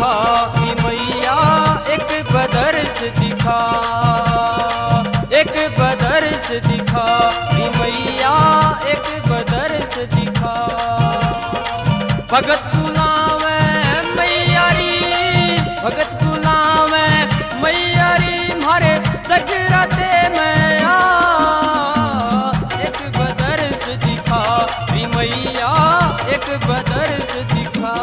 दिखा कि मैया एक बदर्श दिखा, एक बदर्श दिखा कि मैया एक बदर्श दिखा। भगत बुलावे मैयारी, भगत बुलावे मैयारी मारे सजराते मैया, एक बदर्श दिखा कि मैया एक बदर्श दिखा।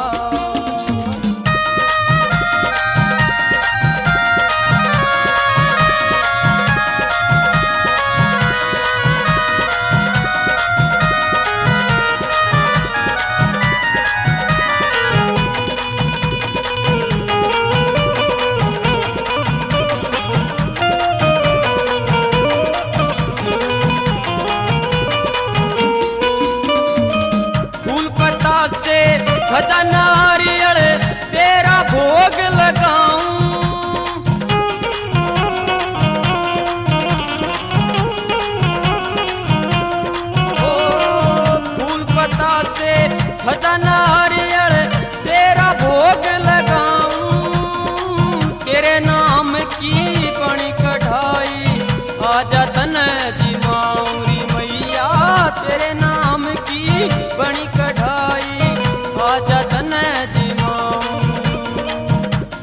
भजा नारियल तेरा भोग लगाऊं, ओ फूल पत्ता से भजा नारियल तेरा भोग लगाऊं। तेरे नाम की बनी कढ़ाई आजा तन जी माऊरी मैया, तेरे नाम की बनी कढ़ाई आजा तन जी मां।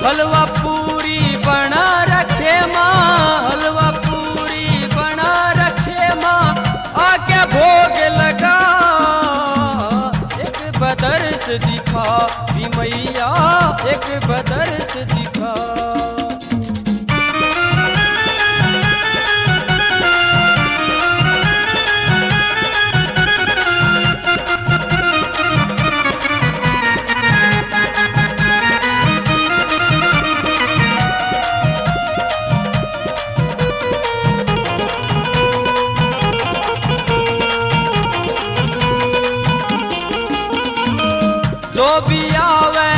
हलवा पूरी बना रखे माँ, हलवा पूरी बना रखे माँ, आके भोग लगा एक बदर्श दिखा कि मैया एक बदर्श दिखा। जो भी आवे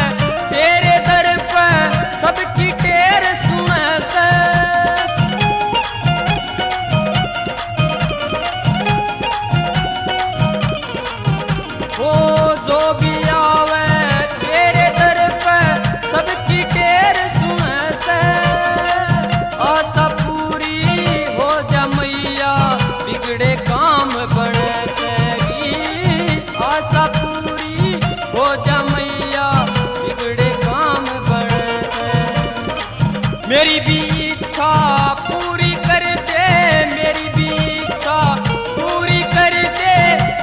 तेरे दर पे सबकी टेर सुने से, ओ जो भी आवे तेरे दर पे सबकी टेर सुने से। आशा पूरी हो जा मैया बिगड़े काम बने तेरी, आशा पूरी हो जा मैया बिगड़े काम बने। मेरी भी इच्छा पूरी कर दे, मेरी भी इच्छा पूरी कर दे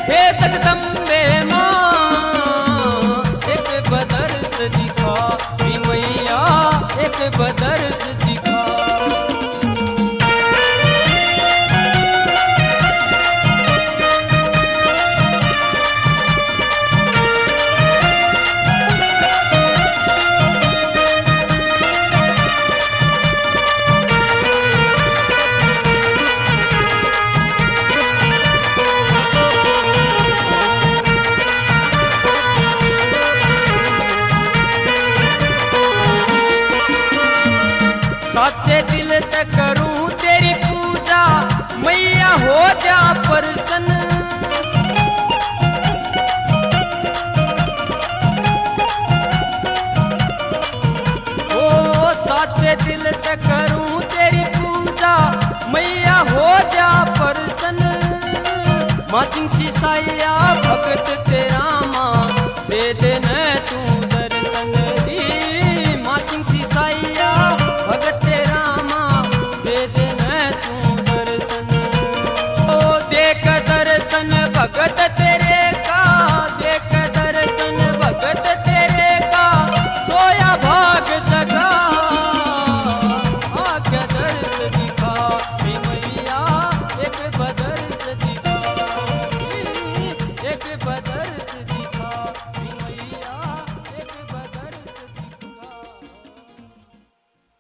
हे जगदम्बे माँ, एक बदर्श दिखा कि मैया एक बदर्श दिखा। सच्चे दिल से करूं तेरी पूजा मैया हो जा प्रसन्न। ओ सच्चे दिल से करूं तेरी पूजा मैया हो जा प्रसन्न। माँ सिंह सिसाइया भगत तेरा माँ दे देना तू दर्शन दी, माँ सिंह सिसाइया भगत तेरा माँ दे देना तू दर्शन। ओ देख दर्शन भगत